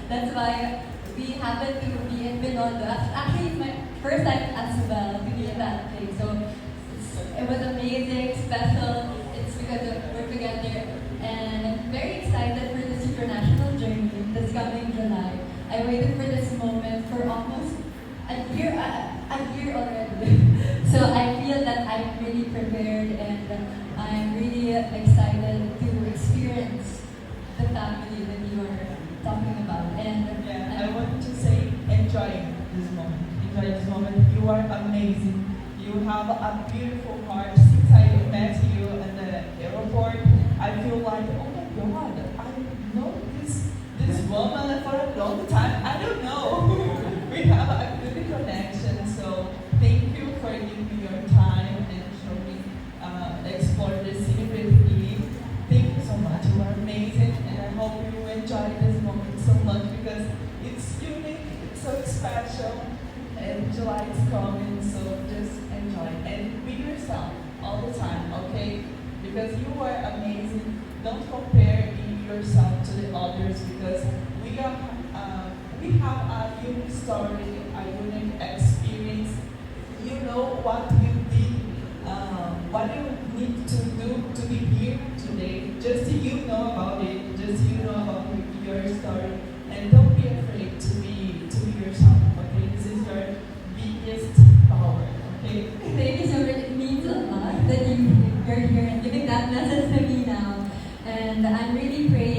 That's why we happened to be in Binondo. Actually, it's my first time as well to be in that place. So it was amazing, special. It's because we're together. And I'm very excited for the Supernational journey that's coming July. I waited for this moment for almost a year already. So I feel that I'm really prepared and I'm really excited to experience the family that you are talking about. And Yeah, I want to say enjoy this moment. Enjoy this moment. You are amazing. You have a beautiful heart. Since I met you at the airport, I feel like, oh my God, I know this woman for a long time. I don't know. We have a good connection. So thank you for giving me your time and showing me explore the city with me. Thank you so much. You are amazing, and I hope you enjoy this moment so much because it's unique, it's so special, and July is coming. So just enjoy and be yourself all the time, okay? Because you are amazing. Don't compare yourself to the others because we have a unique story, a unique experience. You know what you did, what you need to do to be here today. Just you know about it. Just you know about your story, and don't be afraid to be yourself. Okay, this is your biggest power. Okay. thank you so much. It means a lot that you're here and giving that message to me now. And I'm really praying